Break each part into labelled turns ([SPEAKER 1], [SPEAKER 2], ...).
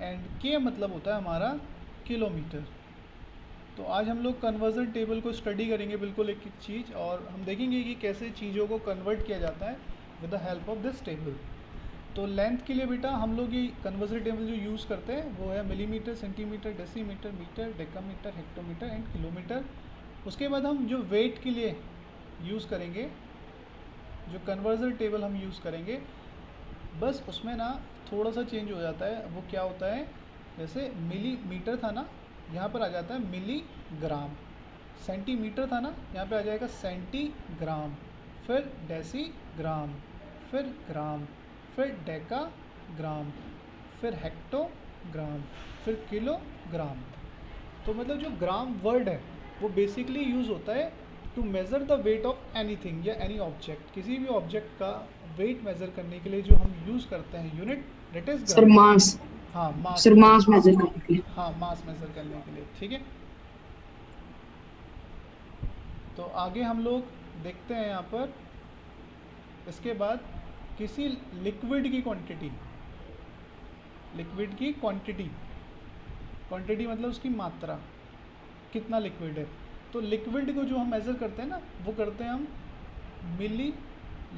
[SPEAKER 1] And के मतलब होता है हमारा किलोमीटर। तो आज हम लोग कन्वर्जन टेबल को स्टडी करेंगे, बिल्कुल एक एक चीज़, और हम देखेंगे कि कैसे चीज़ों को कन्वर्ट किया जाता है with the help of this table. तो लेंथ के लिए बेटा हम लोग ये कन्वर्जन टेबल जो यूज़ करते हैं वो है millimetre, centimetre, decimetre, metre, decametre, hectometre and kilometre. उसके बाद हम जो वेट के लिए यूज़ करेंगे, जो कन्वर्जन टेबल हम यूज़ करेंगे, बस उसमें ना थोड़ा सा चेंज हो जाता है। वो क्या होता है, जैसे मिलीमीटर था ना, यहाँ पर आ जाता है मिलीग्राम। सेंटीमीटर था ना, यहाँ पे आ जाएगा सेंटीग्राम। फिर डेसीग्राम, फिर ग्राम, फिर डेकाग्राम, फिर हेक्टोग्राम, फिर किलोग्राम। तो मतलब जो ग्राम वर्ड है वो बेसिकली यूज़ होता है to measure the weight of anything या एनी ऑब्जेक्ट। किसी भी ऑब्जेक्ट का वेट मेज़र करने के लिए जो हम यूज़ करते हैं यूनिट, दैट इज़
[SPEAKER 2] सर
[SPEAKER 1] ग्राम।
[SPEAKER 2] मास।
[SPEAKER 1] हाँ, मास
[SPEAKER 2] सर
[SPEAKER 1] मेजर।
[SPEAKER 2] मास मेजर करने के लिए।
[SPEAKER 1] हाँ, मास मेज़र करने के लिए, ठीक है। तो आगे हम लोग देखते हैं यहाँ पर, इसके बाद किसी लिक्विड की क्वांटिटी, लिक्विड की क्वांटिटी, क्वांटिटी मतलब उसकी मात्रा, कितना लिक्विड है। तो लिक्विड को जो हम मेज़र करते हैं ना, वो करते हैं हम मिली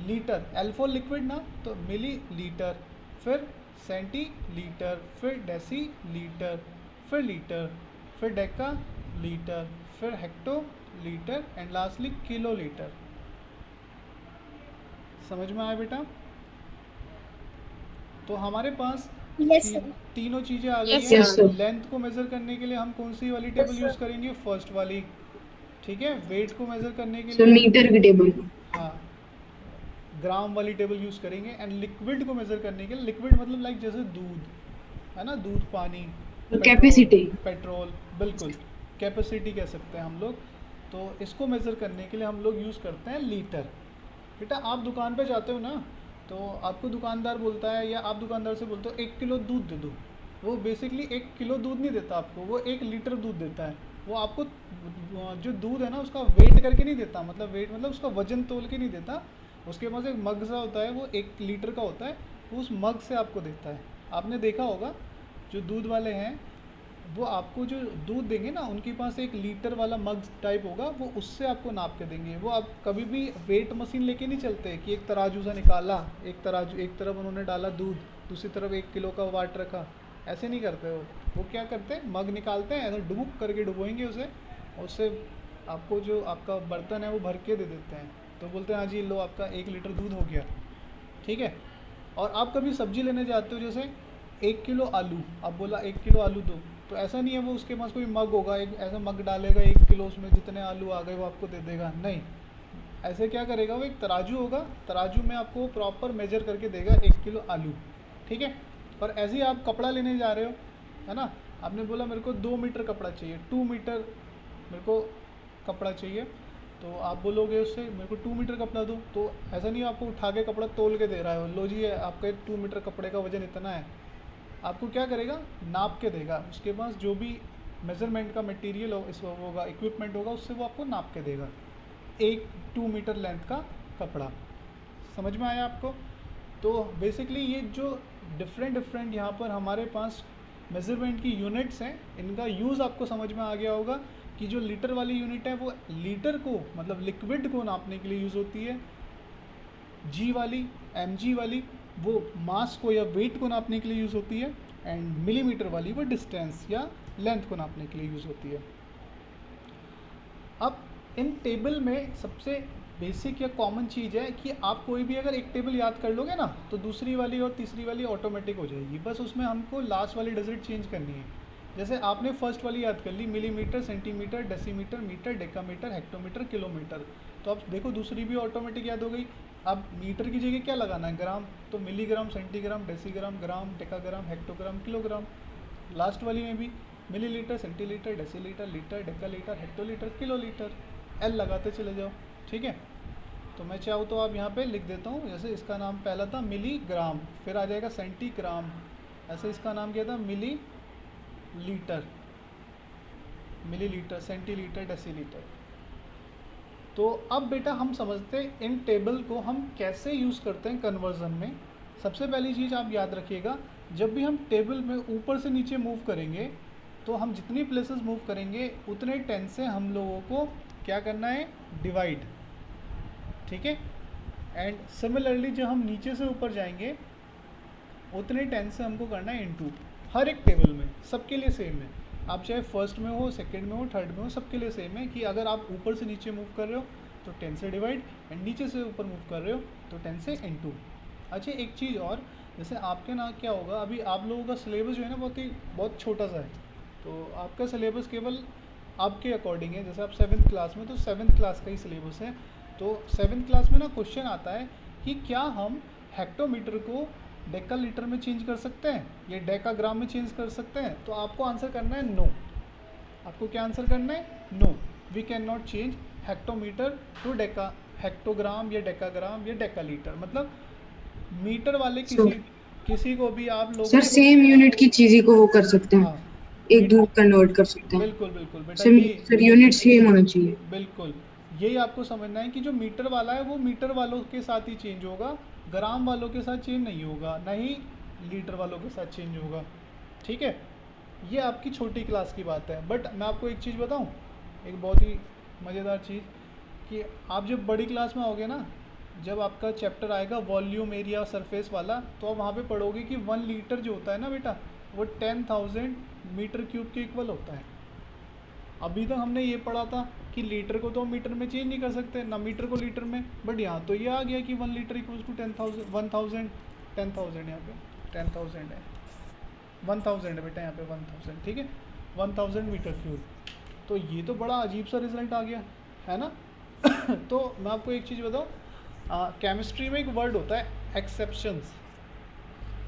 [SPEAKER 1] लीटर, एल फॉर लिक्विड ना, तो मिली लीटर, फिर सेंटीलीटर, फिर डेसी लीटर, फिर लीटर, फिर डेका लीटर, फिर hecto litre and lastly kilo litre. समझ में आया बेटा? तो हमारे पास
[SPEAKER 3] यस सर।
[SPEAKER 1] तीनों चीज़ें आ गई
[SPEAKER 3] यस
[SPEAKER 1] हैं।
[SPEAKER 2] Yes
[SPEAKER 3] sir.
[SPEAKER 2] सर।
[SPEAKER 1] लेंथ को मेज़र करने के लिए हम कौन सी वाली
[SPEAKER 3] यस
[SPEAKER 1] टेबल यूज़
[SPEAKER 3] सर।
[SPEAKER 1] करेंगे? फर्स्ट वाली, ठीक है। वेट को मेज़र करने के
[SPEAKER 2] सर
[SPEAKER 1] लिए,
[SPEAKER 2] मीटर की टेबल।
[SPEAKER 1] हाँ, ग्राम वाली टेबल यूज़ करेंगे। एंड लिक्विड को मेज़र करने के लिए, लिक्विड मतलब लाइक जैसे दूध है ना, दूध, पानी, पेट्रोल,
[SPEAKER 2] कैपेसिटी।
[SPEAKER 1] पेट्रोल, बिल्कुल, कैपेसिटी कह सकते हैं हम लोग। तो इसको मेज़र करने के लिए हम लोग यूज़ करते हैं लीटर। बेटा आप दुकान पे जाते हो ना, तो आपको दुकानदार बोलता है, या आप दुकानदार से बोलते हो 1 किलो दूध दे दो। वो बेसिकली 1 किलो दूध नहीं देता आपको, वो 1 लीटर दूध देता है। वो आपको जो दूध है ना उसका वेट करके नहीं देता, मतलब वेट मतलब उसका वजन तोल के नहीं देता। उसके पास एक मग सा होता है, वो 1 लीटर का होता है, वो उस मग से आपको देता है। आपने देखा होगा जो दूध वाले हैं, वो आपको जो दूध देंगे ना, उनके पास एक लीटर वाला मग टाइप होगा, वो उससे आपको नाप के देंगे। वो आप कभी भी वेट मशीन लेके नहीं चलते कि एक तराजू सा निकाला, एक तराजू, एक तरफ उन्होंने डाला दूध, दूसरी तरफ 1 किलो का वाट रखा, ऐसे नहीं करते वो क्या करते हैं, मग निकालते हैं, ऐसे डुबुक करके डुबोएंगे उसे, और उससे आपको जो आपका बर्तन है वो भर के दे देते हैं। तो बोलते हैं हाँ जी लो आपका 1 लीटर दूध हो गया, ठीक है। और आप कभी सब्जी लेने जाते हो, जैसे 1 किलो आलू, आप बोला 1 किलो आलू दो, तो ऐसा नहीं है वो उसके पास कोई मग होगा, एक ऐसा मग डालेगा 1 किलो, उसमें जितने आलू आ गए वो आपको दे देगा, नहीं। ऐसे क्या करेगा, वो एक तराजू होगा, तराजू में आपको प्रॉपर मेजर करके देगा 1 किलो आलू, ठीक है। पर ऐसे ही आप कपड़ा लेने जा रहे हो, है ना, आपने बोला मेरे को 2 मीटर कपड़ा चाहिए, 2 मीटर मेरे को कपड़ा चाहिए, तो आप बोलोगे उससे मेरे को 2 मीटर कपड़ा दो, तो ऐसा नहीं आपको उठा के कपड़ा तोल के दे रहा है, लो जी आपके 2 मीटर कपड़े का वजन इतना है। आपको क्या करेगा, नाप के देगा, उसके पास जो भी मेज़रमेंट का मटेरियल हो, इस होगा, इक्विपमेंट होगा, उससे वो आपको नाप के देगा एक 2 मीटर लेंथ का कपड़ा। समझ में आया आपको? तो बेसिकली ये जो डिफरेंट डिफरेंट यहाँ पर हमारे पास मेज़रमेंट की यूनिट्स हैं, इनका यूज़ आपको समझ में आ गया होगा कि जो लीटर वाली यूनिट है वो लीटर को मतलब लिक्विड को नापने के लिए यूज़ होती है। जी वाली, mg वाली, वो मास को या वेट को नापने के लिए यूज़ होती है। एंड मिलीमीटर वाली वो डिस्टेंस या लेंथ को नापने के लिए यूज़ होती है। अब इन टेबल में सबसे बेसिक या कॉमन चीज़ है कि आप कोई भी अगर एक टेबल याद कर लोगे ना, तो दूसरी वाली और तीसरी वाली ऑटोमेटिक हो जाएगी, बस उसमें हमको लास्ट वाली डिजिट चेंज करनी है। जैसे आपने फर्स्ट वाली याद कर ली, millimetre, centimetre, decimetre, metre, decametre, hectometre, kilometre, तो अब देखो दूसरी भी ऑटोमेटिक याद हो गई। अब मीटर की जगह क्या लगाना है, ग्राम, तो milligram, centigram, decigram, gram, decagram, hectogram, kilogram. Last वाली में भी millilitre, centilitre, decilitre, litre, decalitre, hectolitre, kilolitre, L लगाते चले जाओ, ठीक है। तो मैं चाहूँ तो आप यहाँ पे लिख देता हूँ, जैसे इसका नाम पहला था मिलीग्राम, फिर आ जाएगा सेंटीग्राम, ऐसे इसका नाम क्या था, मिली लीटर, मिलीलीटर, सेंटीलीटर, डेसीलीटर। तो अब बेटा हम समझते हैं इन टेबल को हम कैसे यूज़ करते हैं कन्वर्जन में। सबसे पहली चीज़ आप याद रखिएगा, जब भी हम टेबल में ऊपर से नीचे मूव करेंगे तो हम जितनी प्लेसेस मूव करेंगे उतने 10 से हम लोगों को क्या करना है, डिवाइड। ठीक है। एंड सिमिलरली जब हम नीचे से ऊपर जाएंगे उतने 10 से हमको करना है इनटू, हर एक टेबल में सबके लिए सेम है। आप चाहे फर्स्ट में हो, सेकंड में हो, थर्ड में हो, सबके लिए सेम है कि अगर आप ऊपर से नीचे मूव कर रहे हो तो 10 से डिवाइड, एंड नीचे से ऊपर मूव कर रहे हो तो 10 से इनटू। अच्छा एक चीज़ और, जैसे आपके ना क्या होगा, अभी आप लोगों का सिलेबस जो है ना बहुत छोटा सा है, तो आपका सिलेबस केवल आपके अकॉर्डिंग है। जैसे आप 7th क्लास में, तो 7th क्लास का ही सिलेबस है। तो 7th क्लास में ना क्वेश्चन आता है कि क्या हम हेक्टोमीटर को डेका लीटर में चेंज कर सकते हैं या डेकाग्राम में चेंज कर सकते हैं, तो आपको आंसर करना है नो। आपको क्या आंसर करना है, no, we can not change hectometre to deca, hectogram या डेकाग्राम या डेका लीटर। मतलब मीटर वाले किसी को भी आप
[SPEAKER 2] सर
[SPEAKER 1] लोगों को,
[SPEAKER 2] सेम यूनिट की चीज़ को वो कर सकते हैं,
[SPEAKER 1] हाँ
[SPEAKER 2] एक दूर कन्वर्ट कर सकते हैं।
[SPEAKER 1] बिल्कुल बिल्कुल बेटा,
[SPEAKER 2] सर यूनिट सेम होना चाहिए।
[SPEAKER 1] बिल्कुल यही आपको समझना है कि जो मीटर वाला है वो मीटर वालों के साथ ही चेंज होगा, ग्राम वालों के साथ चेंज नहीं होगा, ना ही लीटर वालों के साथ चेंज होगा। ठीक है, ये आपकी छोटी क्लास की बात है। बट मैं आपको एक चीज़ बताऊं, एक बहुत ही मज़ेदार चीज़, कि आप जब बड़ी क्लास में आओगे ना, जब आपका चैप्टर आएगा वॉल्यूम एरिया सरफेस वाला, तो आप वहाँ पे पढ़ोगे कि 1 लीटर जो होता है ना बेटा, वो 10,000 मीटर क्यूब के इक्वल होता है। अभी तक हमने ये पढ़ा था कि लीटर को तो हम मीटर में चेंज नहीं कर सकते, ना मीटर को लीटर में, बट यहाँ तो ये आ गया कि 1 लीटर इक्वल्स टू 10,000, 1,000, 10,000, यहाँ पे 10,000 है, 1,000 है बेटा यहाँ पे 1,000। ठीक है, 1,000 मीटर क्यूब। तो ये तो बड़ा अजीब सा रिजल्ट आ गया है ना। तो मैं आपको एक चीज़ बताऊँ, केमिस्ट्री में एक वर्ड होता है एक्सेप्शंस,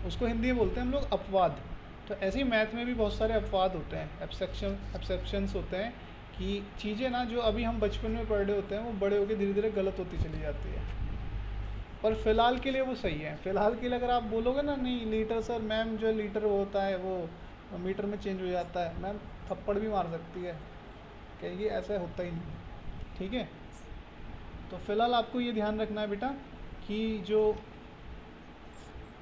[SPEAKER 1] उसको हिंदी में बोलते हैं हम लोग अपवाद। तो ऐसे ही मैथ में भी बहुत सारे अपवाद होते हैं, एक्सेप्शंस होते हैं, कि चीज़ें ना जो अभी हम बचपन में पढ़ रहे होते हैं वो बड़े होकर धीरे धीरे गलत होती चली जाती है, पर फ़िलहाल के लिए वो सही है। फ़िलहाल के लिए अगर आप बोलोगे ना नहीं लीटर सर, मैम जो लीटर होता है वो मीटर में चेंज हो जाता है, मैम थप्पड़ भी मार सकती है, कहेगी ऐसा होता ही नहीं। ठीक है, तो फ़िलहाल आपको ये ध्यान रखना है बेटा कि जो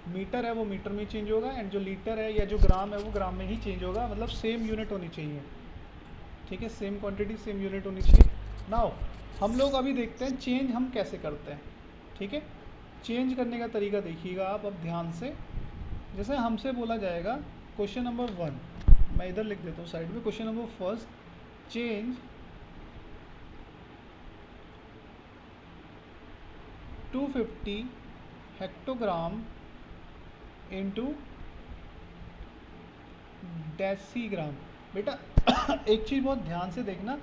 [SPEAKER 1] मीटर है वो मीटर में चेंज होगा, एंड जो लीटर है या जो ग्राम है वो ग्राम में ही चेंज होगा। मतलब सेम यूनिट होनी चाहिए। ठीक है, सेम क्वांटिटी सेम यूनिट होनी चाहिए। नाउ हम लोग अभी देखते हैं चेंज हम कैसे करते हैं। ठीक है, चेंज करने का तरीका देखिएगा आप अब ध्यान से। जैसे हमसे बोला जाएगा क्वेश्चन नंबर 1, मैं इधर लिख देता हूँ साइड में, question number first, change 250 hectogram into decigram. बेटा एक चीज़ बहुत ध्यान से देखना,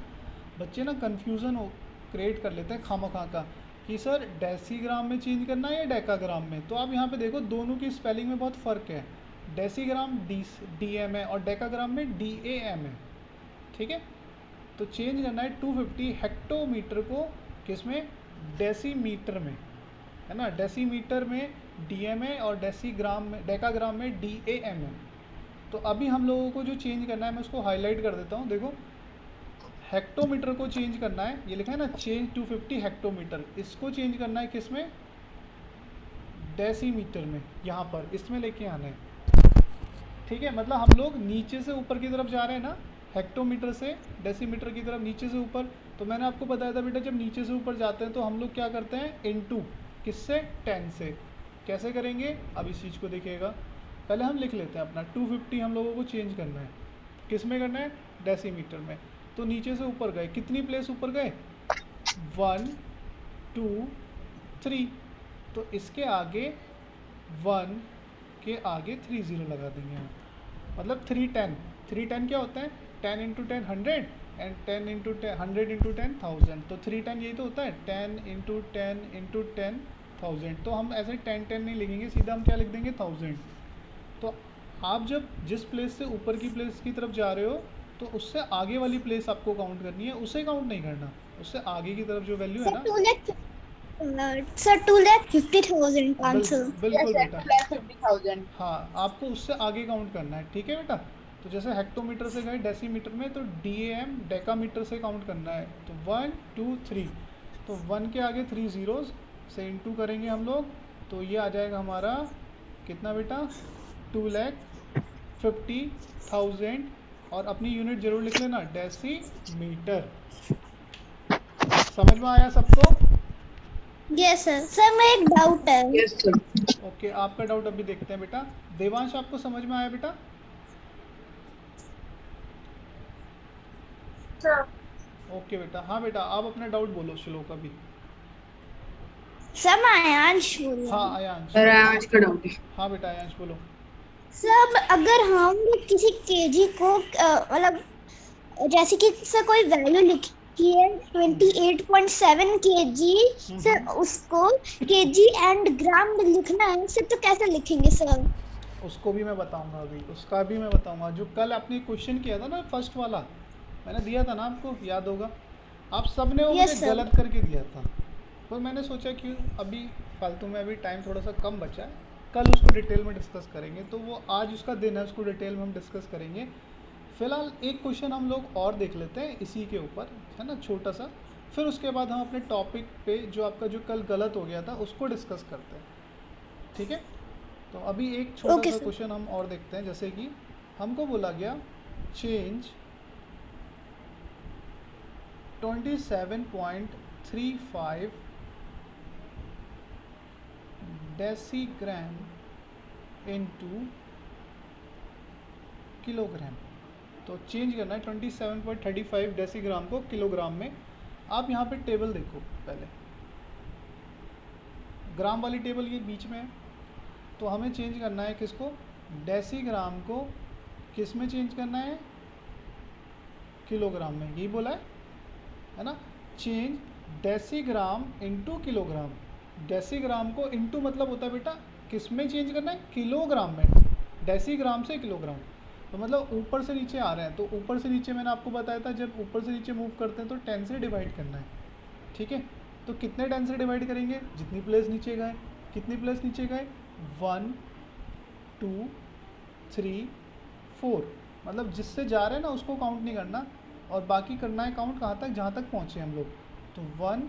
[SPEAKER 1] बच्चे ना कन्फ्यूज़न हो क्रिएट कर लेते हैं खामखा का कि सर डेसीग्राम में चेंज करना है या डेकाग्राम में। तो आप यहाँ पे देखो दोनों की स्पेलिंग में बहुत फ़र्क है। डेसीग्राम डी एम है और डेकाग्राम में DAM है। ठीक है, तो चेंज करना है 250 हेक्टोमीटर को किस में, डेसीमीटर में, है ना। डेसीमीटर में DM है और डेकाग्राम में DAM है। तो अभी हम लोगों को जो चेंज करना है, मैं उसको हाईलाइट कर देता हूँ। देखो हेक्टोमीटर को चेंज करना है, ये लिखा है ना चेंज 250 हेक्टोमीटर, इसको चेंज करना है किस में, डेसीमीटर में, यहाँ पर इसमें लेके आना है। ठीक है, मतलब हम लोग नीचे से ऊपर की तरफ जा रहे हैं ना, हेक्टोमीटर से डेसीमीटर की तरफ, नीचे से ऊपर। तो मैंने आपको बताया था बेटा जब नीचे से ऊपर जाते हैं तो हम लोग क्या करते हैं, इनटू किससे, 10 से। कैसे करेंगे अब इस चीज़ को देखिएगा। पहले हम लिख लेते हैं अपना 250 हम लोगों को चेंज करना है, किस में करना है, डेसीमीटर में। तो नीचे से ऊपर गए, कितनी प्लेस ऊपर गए, 1 2 3। तो इसके आगे 1 के आगे 30 लगा देंगे हम, मतलब 310 क्या होता है, 10 इंटू 10 100, एंड 10 इंटू 100 इंटू 10 1000। तो 310 यही तो होता है, 10 इंटू 10 इंटू 10 1000। तो हम ऐसे 10 नहीं लिखेंगे, सीधा हम क्या लिख देंगे, 1000। तो आप जब जिस प्लेस से ऊपर की प्लेस की तरफ जा रहे हो तो उससे आगे वाली प्लेस आपको काउंट करनी है, उसे काउंट नहीं करना, उससे आगे की तरफ जो वैल्यू है ना।
[SPEAKER 3] Sir 2,50,000 answer.
[SPEAKER 1] बिल्कुल
[SPEAKER 4] Yes,
[SPEAKER 1] बेटा,
[SPEAKER 4] 2,50,000.
[SPEAKER 1] हाँ आपको उससे आगे काउंट करना है। ठीक है बेटा, तो जैसे हेक्टोमीटर से गए डेसीमीटर में, तो DAM डेकामीटर से काउंट करना है। तो 1 2 3, तो 1 के आगे 3 zeros से इंटू करेंगे हम लोग, तो ये आ जाएगा हमारा कितना बेटा 2,50,000 और अपनी यूनिट जरूर लिख लेना डेसीमीटर। समझ में आया सबको?
[SPEAKER 3] Yes sir. सर मैं एक डाउट है।
[SPEAKER 2] Yes sir.
[SPEAKER 1] ओके, आपका डाउट अभी देखते हैं बेटा। देवांश आपको समझ में आया बेटा? ओके बेटा, हाँ बेटा आप अपना डाउट बोलो श्लोक अभी।
[SPEAKER 3] सर मैं आयांश बोल रहा
[SPEAKER 1] हाँ
[SPEAKER 3] हूँ।
[SPEAKER 1] आयांश।
[SPEAKER 2] सर आज का डाउट है।
[SPEAKER 1] हाँ बेटा आयांश बोलो।
[SPEAKER 3] सर अगर हम किसी केजी को मतलब जैसे कि सर कोई वैल्यू लिखी है 28.7 केजी, सर उसको केजी एंड ग्राम में लिखना है सर, तो कैसे लिखेंगे सर?
[SPEAKER 1] उसको भी मैं बताऊंगा अभी, उसका भी मैं बताऊंगा। जो कल आपने क्वेश्चन किया था ना फर्स्ट वाला, मैंने दिया था ना आपको, याद होगा? आप सब ने वो मुझे
[SPEAKER 3] यस सर।
[SPEAKER 1] गलत करके दिया था, तो मैंने सोचा कि अभी फालतू में अभी टाइम थोड़ा सा कम बचा है, कल उसको डिटेल में डिस्कस करेंगे। तो वो आज उसका दिन है, उसको डिटेल में हम डिस्कस करेंगे। फिलहाल एक क्वेश्चन हम लोग और देख लेते हैं इसी के ऊपर, है ना, छोटा सा। फिर उसके बाद हम अपने टॉपिक पे जो आपका जो कल गलत हो गया था उसको डिस्कस करते हैं, ठीक है? तो अभी एक छोटा
[SPEAKER 3] ओके
[SPEAKER 1] सा
[SPEAKER 3] सर।
[SPEAKER 1] क्वेश्चन हम और देखते हैं। जैसे कि हमको बोला गया चेंज 27.35 डेसीग्राम इनटू किलोग्राम। तो चेंज करना है 27.35 डेसीग्राम को किलोग्राम में। आप यहाँ पे टेबल देखो पहले, ग्राम वाली टेबल ये बीच में है। तो हमें चेंज करना है किसको, डेसीग्राम को किस में चेंज करना है, किलोग्राम में, यही बोला है ना? Change decigram into kilogram. Decigram को इनटू मतलब होता है बेटा किस में चेंज करना है, किलोग्राम में। डेसीग्राम से किलोग्राम, तो मतलब ऊपर से नीचे आ रहे हैं, तो ऊपर से नीचे मैंने आपको बताया था जब ऊपर से नीचे मूव करते हैं तो 10 से डिवाइड करना है, ठीक है? तो कितने 10 से डिवाइड करेंगे, जितनी प्लेस नीचे गए। कितनी प्लेस नीचे गए, 1 2 3 4, मतलब जिससे जा रहे हैं ना उसको काउंट नहीं करना, और बाकी करना है काउंट कहाँ तक, जहाँ तक पहुँचे हम लोग। तो 1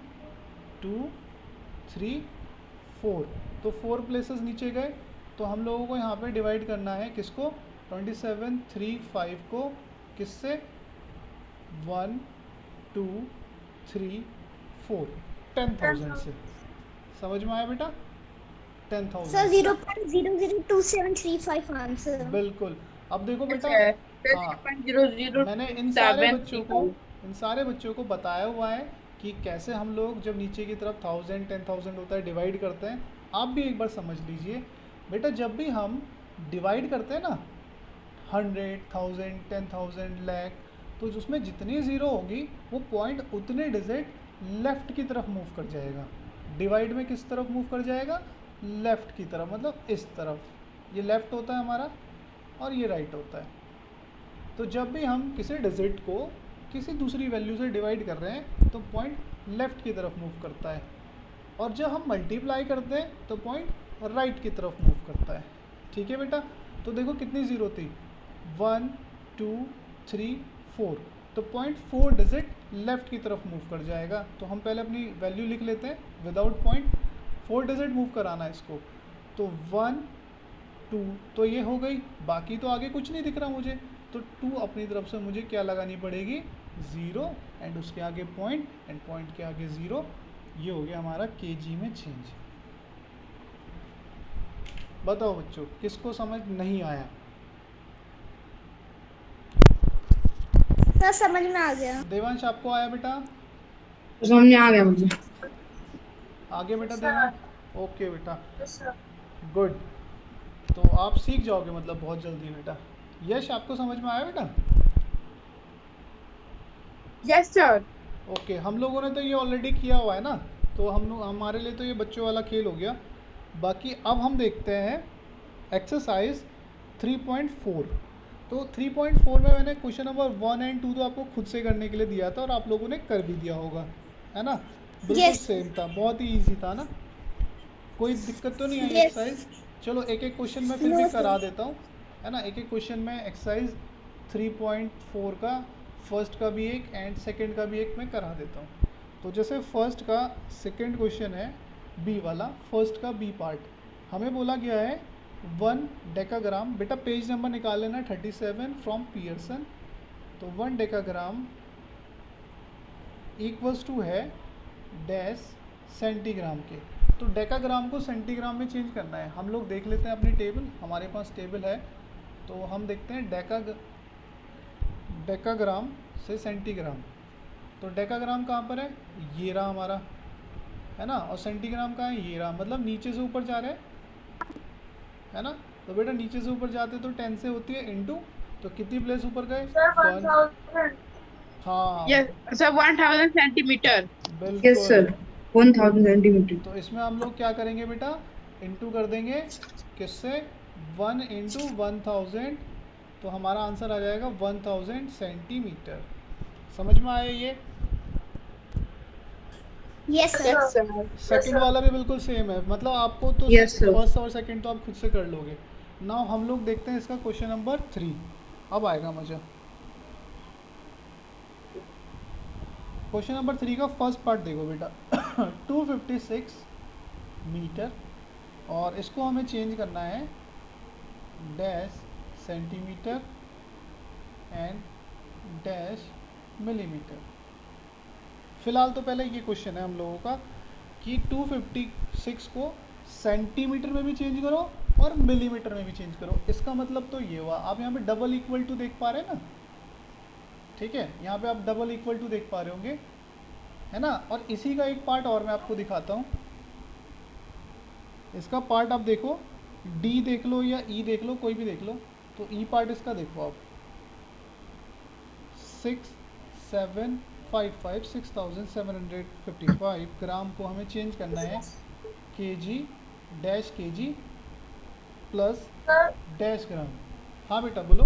[SPEAKER 1] 2 3 4, तो 4 प्लेसेस नीचे गए। तो हम लोगों को यहाँ पे डिवाइड करना है किसको, 2735 को किससे, 1 2 3 4, 10,000 से। समझ में आया बेटा? 10,000
[SPEAKER 3] सर 0.002735 आंसर।
[SPEAKER 1] बिल्कुल। अब देखो बेटा, हाँ, मैंने इन सारे बच्चों को बताया हुआ है कि कैसे हम लोग जब नीचे की तरफ 1000 10,000 होता है डिवाइड करते हैं। आप भी एक बार समझ लीजिए बेटा, जब भी हम डिवाइड करते हैं ना 100 1000 10,000 लाख, तो उसमें जितनी ज़ीरो होगी वो पॉइंट उतने डिजिट लेफ़्ट की तरफ मूव कर जाएगा। डिवाइड में किस तरफ मूव कर जाएगा, लेफ़्ट की तरफ, मतलब इस तरफ। ये लेफ़्ट होता है हमारा और ये राइट होता है। तो जब भी हम किसी डिजिट को किसी दूसरी वैल्यू से डिवाइड कर रहे हैं तो पॉइंट लेफ़्ट की तरफ मूव करता है, और जब हम मल्टीप्लाई करते हैं तो पॉइंट राइट की तरफ मूव करता है, ठीक है बेटा? तो देखो कितनी ज़ीरो थी, 1 2 3 4, तो पॉइंट 4 डिजिट लेफ़्ट की तरफ मूव कर जाएगा। तो हम पहले अपनी वैल्यू लिख लेते हैं विदाउट पॉइंट, 4 डिजिट मूव कराना है इसको। तो 1 2, तो ये हो गई, बाकी तो आगे कुछ नहीं दिख रहा मुझे, तो 2 अपनी तरफ से मुझे क्या लगानी पड़ेगी, 0, एंड उसके आगे पॉइंट, एंड पॉइंट के आगे 0। ये हो गया हमारा केजी में चेंज। बताओ बच्चों, किसको समझ नहीं आया?
[SPEAKER 3] सर समझ में आ गया।
[SPEAKER 1] देवांश आपको आया बेटा?
[SPEAKER 2] सामने आ गया मुझे।
[SPEAKER 1] आगे बेटा देवांश, ओके बेटा, गुड। तो आप सीख जाओगे मतलब बहुत जल्दी बेटा। यश आपको समझ में आया बेटा?
[SPEAKER 4] Yes sir.
[SPEAKER 1] ओके, हम लोगों ने तो ये ऑलरेडी किया हुआ है ना, तो हम लोग, हमारे लिए तो ये बच्चों वाला खेल हो गया। बाकी अब हम देखते हैं एक्सरसाइज 3.4। तो 3.4 में मैंने क्वेश्चन नंबर 1 एंड 2 तो आपको खुद से करने के लिए दिया था और आप लोगों ने कर भी दिया होगा, है ना? बिल्कुल
[SPEAKER 3] Yes.
[SPEAKER 1] सेम था, बहुत ही इजी था ना, कोई दिक्कत तो नहीं आई
[SPEAKER 3] Yes.
[SPEAKER 1] एक्सरसाइज? चलो एक एक क्वेश्चन मैं फिर
[SPEAKER 3] No,
[SPEAKER 1] भी
[SPEAKER 3] sir.
[SPEAKER 1] करा देता हूँ, है ना? एक एक क्वेश्चन में एक्सरसाइज 3.4 का फर्स्ट का भी एक एंड सेकंड का भी एक मैं करा देता हूँ। तो जैसे फर्स्ट का सेकंड क्वेश्चन है बी वाला, फर्स्ट का बी पार्ट, हमें बोला गया है 1 डेकाग्राम, बेटा पेज नंबर निकाल लेना 37 फ्रॉम पियर्सन। तो 1 डेकाग्राम इक्वल्स टू है डैश सेंटीग्राम के। तो डेकाग्राम को सेंटीग्राम में चेंज करना है। हम लोग देख लेते हैं अपनी टेबल, हमारे पास टेबल है। तो हम देखते हैं डेकाग्राम से सेंटीग्राम। तो डेकाग्राम कहाँ पर है, ये रहा हमारा, है ना। और सेंटीग्राम कहाँ है, ये रहा, मतलब नीचे से ऊपर जा रहे हैं, है ना। तो बेटा नीचे से ऊपर जाते तो 10 से होती है इनटू, तो कितनी प्लेस ऊपर गए,
[SPEAKER 4] सर
[SPEAKER 1] 1।
[SPEAKER 4] 1000।
[SPEAKER 1] हाँ
[SPEAKER 5] Yes, sir, 1000 centimeter.
[SPEAKER 2] Yes sir,
[SPEAKER 1] बिल्कुल।
[SPEAKER 2] 1000 सेंटीमीटर।
[SPEAKER 1] तो इसमें हम लोग क्या करेंगे बेटा, इनटू कर देंगे किससे, 1 इंटू 1000। तो हमारा आंसर आ जाएगा 1000 सेंटीमीटर। समझ में आया ये।
[SPEAKER 3] Yes sir.
[SPEAKER 5] Yes, sir.
[SPEAKER 1] Second वाला भी बिल्कुल सेम है, मतलब आपको तो
[SPEAKER 2] Yes, sir.
[SPEAKER 1] फर्स्ट और सेकंड तो आप खुद से कर लोगे। नाउ हम लोग देखते हैं इसका क्वेश्चन नंबर 3। अब आएगा मजा। क्वेश्चन नंबर 3 का फर्स्ट पार्ट देखो बेटा। 256 मीटर, और इसको हमें चेंज करना है dash centimetre and dash millimetre. फिलहाल तो पहले ये क्वेश्चन है हम लोगों का कि 256 को सेंटीमीटर में भी चेंज करो और मिलीमीटर में भी चेंज करो। इसका मतलब तो ये हुआ, आप यहाँ पे डबल इक्वल टू देख पा रहे हैं ना, ठीक है, यहाँ पे आप डबल इक्वल टू देख पा रहे होंगे, है ना। और इसी का एक पार्ट और मैं आपको दिखाता हूँ। इसका पार्ट आप देखो, डी देख लो या ई देख लो, कोई भी देख लो। तो ई पार्ट इसका देखो आप, 6755 ग्राम को हमें चेंज करना है kg dash kg plus
[SPEAKER 4] sir
[SPEAKER 1] dash gram. हाँ बेटा बोलो।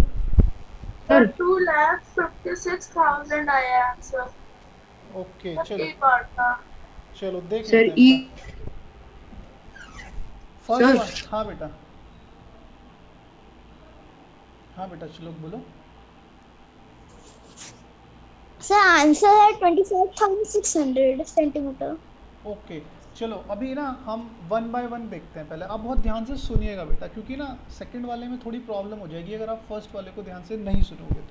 [SPEAKER 4] सर 2,56,000 आया आंसर।
[SPEAKER 1] ओके
[SPEAKER 4] सर
[SPEAKER 1] चलो,
[SPEAKER 4] एक बार का।
[SPEAKER 1] चलो देख
[SPEAKER 2] सर
[SPEAKER 1] लेते
[SPEAKER 2] ई
[SPEAKER 1] हैं फर्स्ट
[SPEAKER 2] सर।
[SPEAKER 1] पार्ट। हाँ बेटा, हाँ बेटा चलो बोलो।
[SPEAKER 3] सर आंसर है 25,600 सेंटीमीटर।
[SPEAKER 1] ओके चलो, अभी ना हम 1 बाय 1 देखते हैं पहले। आप बहुत ध्यान से सुनिएगा बेटा, क्योंकि ना सेकंड वाले में थोड़ी प्रॉब्लम हो जाएगी अगर आप फर्स्ट वाले को ध्यान से नहीं सुनोगे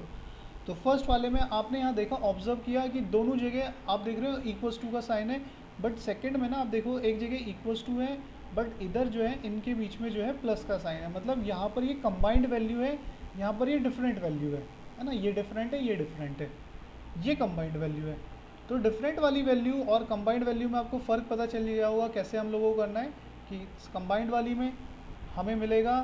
[SPEAKER 1] तो फर्स्ट वाले में आपने यहाँ देखा, ऑब्जर्व किया कि दोनों जगह आप देख रहे हो इक्वल्स टू का साइन है, बट सेकंड में ना आप देखो एक जगह इक्वल्स टू है, बट इधर जो है इनके बीच में जो है प्लस का साइन है। मतलब यहाँ पर ये कंबाइंड वैल्यू है, यहाँ पर ये डिफरेंट वैल्यू है ना। ये डिफरेंट है, ये डिफरेंट है, ये कंबाइंड वैल्यू है। तो डिफरेंट वाली वैल्यू और कंबाइंड वैल्यू में आपको फ़र्क पता चल गया होगा कैसे हम लोगों को करना है कि कंबाइंड वाली में हमें मिलेगा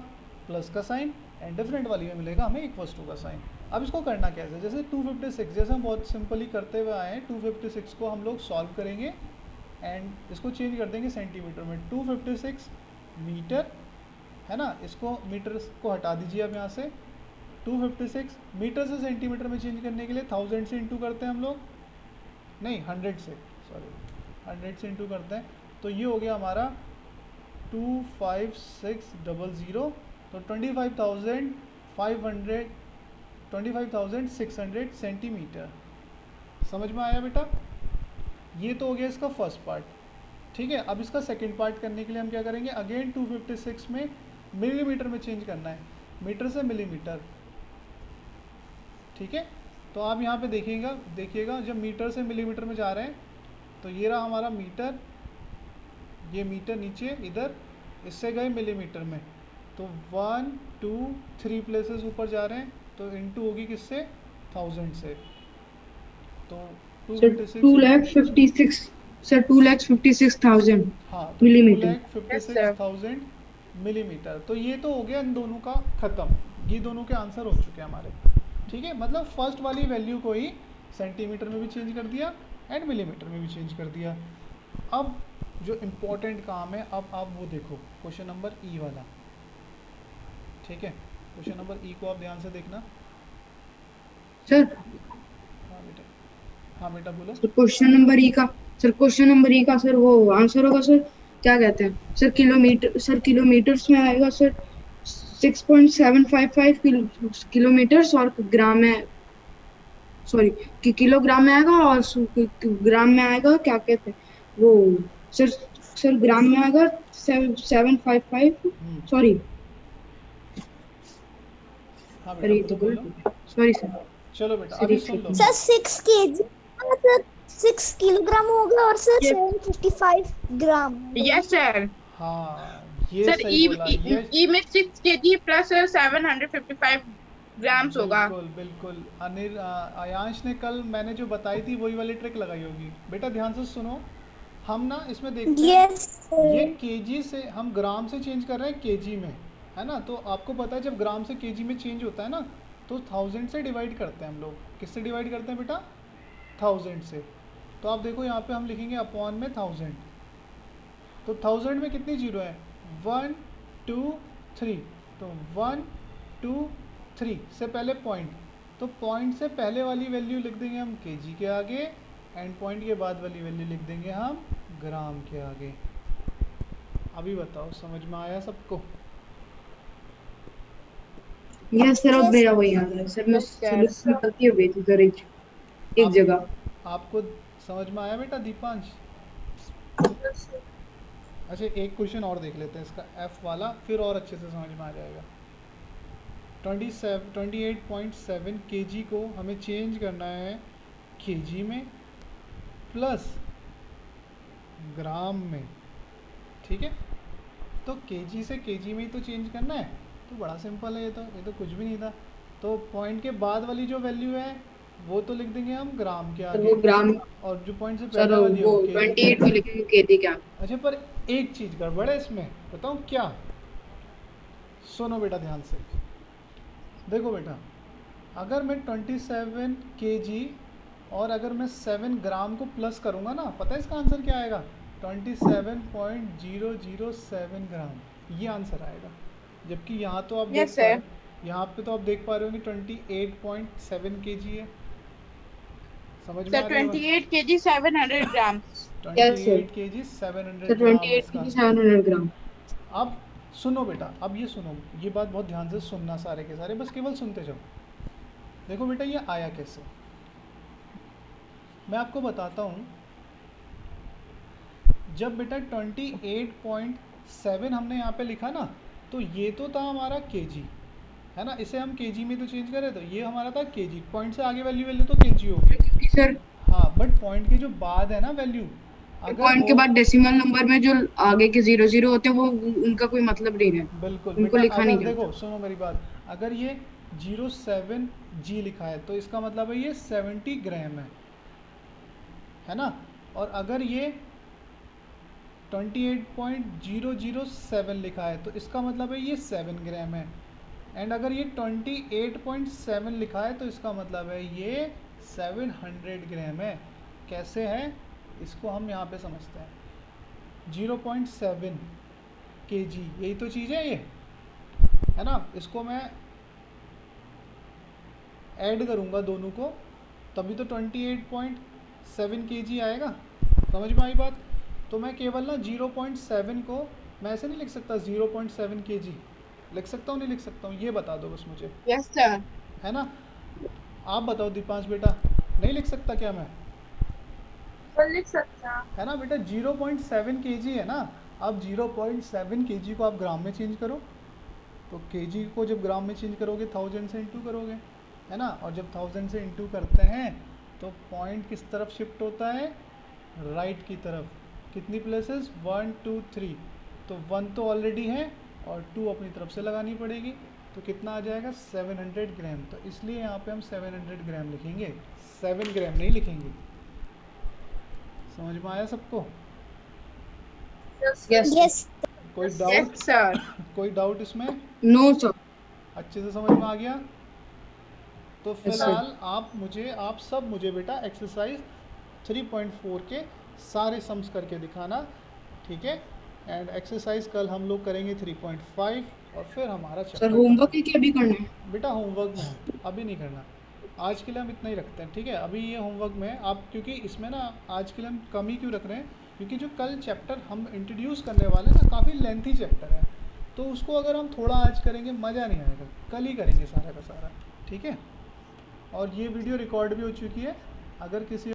[SPEAKER 1] प्लस का साइन एंड डिफरेंट वाली में मिलेगा हमें इक्वल्स टू का साइन। अब इसको करना कैसे, जैसे 256 जैसे हम बहुत सिंपली करते हुए आए हैं, 256 को हम लोग सॉल्व करेंगे एंड इसको चेंज कर देंगे सेंटीमीटर में। 256 मीटर, है ना, इसको मीटर को हटा दीजिए अब यहाँ से। 256 मीटर से सेंटीमीटर में चेंज करने के लिए 1000 से इंटू करते हैं हम लोग, नहीं 100 से, सॉरी 100 से इंटू करते हैं। तो ये हो गया हमारा 25600, तो 25,600 सेंटीमीटर। समझ में आया बेटा। ये तो हो गया इसका फर्स्ट पार्ट, ठीक है। अब इसका सेकंड पार्ट करने के लिए हम क्या करेंगे, अगेन 256 में मिलीमीटर में चेंज करना है, मीटर से मिलीमीटर, ठीक है। तो आप यहाँ पे देखिएगा जब मीटर से मिलीमीटर में जा रहे हैं तो ये रहा हमारा मीटर, ये मीटर नीचे इधर, इससे गए मिलीमीटर में, तो 1 2 3 प्लेसेस ऊपर जा रहे हैं, तो इनटू होगी किससे, 1000 से। तो
[SPEAKER 2] सर 2,56,000 सर 2,56,000
[SPEAKER 1] हाँ, तो
[SPEAKER 2] मिलीमीटर।
[SPEAKER 1] 2,56,000 मिलीमीटर। तो ये तो हो गया इन दोनों का ख़त्म, ये दोनों के आंसर हो चुके हैं हमारे, ठीक है। मतलब फर्स्ट वाली वैल्यू को ही सेंटीमीटर में भी चेंज कर दिया एंड मिलीमीटर में भी चेंज कर दिया। अब जो इम्पोर्टेंट काम है, अब आप वो देखो क्वेश्चन नंबर ई वाला, ठीक है। क्वेश्चन नंबर ई को आप ध्यान से देखना।
[SPEAKER 2] सर
[SPEAKER 1] हाँ बेटा बोलो।
[SPEAKER 2] क्वेश्चन नंबर ई का सर वो आंसर होगा सर, क्या कहते हैं सर, किलोमीटर्स में आएगा सर 6.755 किलोमीटर्स, और ग्राम में सॉरी कि किलोग्राम में आएगा, और ग्राम में आएगा क्या कहते हैं वो सर ग्राम में आएगा 755 सॉरी
[SPEAKER 1] हाँ
[SPEAKER 2] अरे ये
[SPEAKER 1] बेटा
[SPEAKER 2] तो
[SPEAKER 1] बोलो
[SPEAKER 2] गलत
[SPEAKER 1] बोलो।
[SPEAKER 2] है, सॉरी सर।
[SPEAKER 1] चलो बेटा
[SPEAKER 2] सर
[SPEAKER 1] अभी
[SPEAKER 2] एक
[SPEAKER 1] सुन लो।
[SPEAKER 2] Second.
[SPEAKER 3] Sir 6 kg, sir 6 kilogram हो गया, और sir
[SPEAKER 5] Yes,
[SPEAKER 3] 755 gram.
[SPEAKER 5] yes, sir.
[SPEAKER 1] हाँ ये
[SPEAKER 5] Sir,
[SPEAKER 1] सही
[SPEAKER 5] E
[SPEAKER 1] बोला
[SPEAKER 5] E
[SPEAKER 1] ये।
[SPEAKER 5] E में 6 kg plus 755 grams होगा.
[SPEAKER 1] बिल्कुल बिल्कुल आयांश ने कल मैंने जो बताई थी वही वाली ट्रिक लगाई होगी। बेटा ध्यान से सुनो, हम ना इसमें देखते हैं
[SPEAKER 3] यस
[SPEAKER 1] ये
[SPEAKER 3] सर।
[SPEAKER 1] केजी से हम ग्राम से चेंज कर रहे हैं केजी में, है ना। तो आपको पता है जब ग्राम से केजी में चेंज होता है ना, तो 1000 से डिवाइड करते हैं हम लोग। किससे डिवाइड करते हैं बेटा? 1000 से। तो आप देखो यहाँ पे हम लिखेंगे अपॉन में 1000। तो 1000 में कितनी जीरो है? 1 2 3। तो 1 2 3 से पहले पॉइंट, तो पॉइंट से पहले वाली वैल्यू लिख देंगे हम केजी के आगे, एंड पॉइंट के बाद वाली वैल्यू लिख देंगे हम ग्राम के आगे। अभी बताओ समझ में आया सबको?
[SPEAKER 2] यस सर, अब
[SPEAKER 3] यस
[SPEAKER 2] मेरा वही याद है सर, मैं
[SPEAKER 5] Yes, sir.
[SPEAKER 2] सोल्यूशन में गलती हो गई थी सर, एक
[SPEAKER 1] आप
[SPEAKER 2] जगह।
[SPEAKER 1] आपको समझ में आया बेटा दीपांश?
[SPEAKER 4] Yes, sir.
[SPEAKER 1] अच्छा एक क्वेश्चन और देख लेते हैं इसका एफ वाला, फिर और अच्छे से समझ में आ जाएगा। 28.7 केजी को हमें चेंज करना है केजी में प्लस ग्राम में, ठीक है। तो केजी से केजी में ही तो चेंज करना है, तो बड़ा सिंपल है ये तो कुछ भी नहीं था। तो पॉइंट के बाद वाली जो वैल्यू है वो तो लिख देंगे हम ग्राम के
[SPEAKER 2] सर
[SPEAKER 1] आगे,
[SPEAKER 2] वो ग्राम,
[SPEAKER 1] और जो पॉइंट से
[SPEAKER 2] सर
[SPEAKER 1] पहले वाली है
[SPEAKER 2] वो
[SPEAKER 1] वो केजी के
[SPEAKER 2] 28 को
[SPEAKER 1] आगे।
[SPEAKER 2] लिखेंगे केजी क्या?
[SPEAKER 1] अच्छा पर एक चीज़ गड़बड़ है इसमें, बताऊँ क्या? सुनो बेटा ध्यान से, देखो बेटा, अगर मैं 27 केजी और अगर मैं 7 ग्राम को प्लस करूँगा ना, पता है इसका आंसर क्या आएगा? 27.007 ग्राम, ये आंसर आएगा। जबकि यहाँ तो आप
[SPEAKER 5] Yes,
[SPEAKER 1] देख पा
[SPEAKER 5] sir.
[SPEAKER 1] यहाँ पे तो आप देख पा रहे हो कि 28.7 केजी है। समझ में
[SPEAKER 5] Sir,
[SPEAKER 1] आ रही है बात?
[SPEAKER 5] 28 kg 700 grams.
[SPEAKER 2] Yes sir.
[SPEAKER 1] 28 kg 700
[SPEAKER 2] sir
[SPEAKER 1] gram
[SPEAKER 2] 28
[SPEAKER 1] इसका
[SPEAKER 2] की
[SPEAKER 1] आंसर।
[SPEAKER 2] 700 ग्राम।
[SPEAKER 1] अब सुनो बेटा, अब ये सुनो, ये बात बहुत ध्यान से सुनना, सारे के सारे बस केवल सुनते जाओ। देखो बेटा ये आया कैसे, मैं आपको बताता हूँ। जब बेटा 28.7 हमने यहाँ पे लिखा ना, तो ये तो था हमारा केजी, है ना। इसे हम केजी में तो चेंज करें, तो ये हमारा था केजी। पॉइंट से आगे वैल्यू तो केजी होगी।
[SPEAKER 2] क्योंकि सर
[SPEAKER 1] हाँ बट पॉइंट के जो बाद है ना वैल्यू, अगर
[SPEAKER 2] पॉइंट के
[SPEAKER 1] वो
[SPEAKER 2] बाद डेसिमल नंबर में जो आगे के 00 होते हैं वो उनका कोई मतलब नहीं है,
[SPEAKER 1] बिल्कुल
[SPEAKER 2] उनको
[SPEAKER 1] बेटा,
[SPEAKER 2] लिखा नहीं
[SPEAKER 1] अगर देखो
[SPEAKER 2] जाता।
[SPEAKER 1] सुनो मेरी बात, अगर ये 07 जी लिखा है तो इसका मतलब है ये 70 ग्राम है ना। और अगर ये 28.007 लिखा है तो इसका मतलब है ये 7 ग्राम है। एंड अगर ये 28.7 लिखा है तो इसका मतलब है ये 700 ग्राम है। कैसे है इसको हम यहाँ पे समझते हैं। 0.7 केजी, यही तो चीज़ है ये, है ना। इसको मैं ऐड करूँगा दोनों को, तभी तो 28.7 केजी आएगा। समझ में आई बात? तो मैं केवल ना 0.7 को मैं ऐसे नहीं लिख सकता, 0.7 केजी लिख सकता हूँ नहीं लिख सकता हूँ, ये बता दो बस मुझे,
[SPEAKER 5] Yes, sir.
[SPEAKER 1] है ना। आप बताओ दीपांश बेटा, नहीं लिख सकता क्या मैं?
[SPEAKER 4] सर लिख सकते हैं।
[SPEAKER 1] है ना बेटा, 0.7 केजी है ना। अब 0.7 केजी को आप ग्राम में चेंज करो, तो केजी को जब ग्राम में चेंज करोगे 1000 से इंटू करोगे, है ना। और जब 1000 से इंटू करते हैं तो पॉइंट किस तरफ शिफ्ट होता है? राइट की तरफ। कितनी प्लेसेस? 1 2 3। तो 1 तो ऑलरेडी है और 2 अपनी तरफ से लगानी पड़ेगी, तो कितना आ जाएगा? 700 ग्राम। तो इसलिए यहाँ पे हम 700 ग्राम लिखेंगे, 7 ग्राम नहीं लिखेंगे। समझ में आया सबको?
[SPEAKER 4] यस
[SPEAKER 2] यस
[SPEAKER 3] यस
[SPEAKER 1] कोई
[SPEAKER 5] Yes,
[SPEAKER 1] डाउट?
[SPEAKER 5] sir.
[SPEAKER 1] कोई डाउट इसमें?
[SPEAKER 2] No sir.
[SPEAKER 1] अच्छे से समझ में आ गया? तो
[SPEAKER 2] Yes, sir.
[SPEAKER 1] फिलहाल आप सब मुझे बेटा एक्सरसाइज 3.4 के सारे सम्स करके दिखाना, ठीक है। एंड एक्सरसाइज कल हम लोग करेंगे 3.5 और फिर हमारा
[SPEAKER 2] सर
[SPEAKER 1] चैप्टर
[SPEAKER 2] होमवर्क है कि अभी करना है?
[SPEAKER 1] बेटा होमवर्क में है, अभी नहीं करना। आज के लिए हम इतना ही रखते हैं, ठीक है। अभी ये होमवर्क में है आप, क्योंकि इसमें ना आज के लिए हम कम ही क्यों रख रहे हैं, क्योंकि जो कल चैप्टर हम इंट्रोड्यूस करने वाले हैं ना, काफ़ी लेंथी चैप्टर है, तो उसको अगर हम थोड़ा आज करेंगे मज़ा नहीं आएगा, कल ही करेंगे सारा का सारा, ठीक है। और ये वीडियो रिकॉर्ड भी हो चुकी है, अगर किसी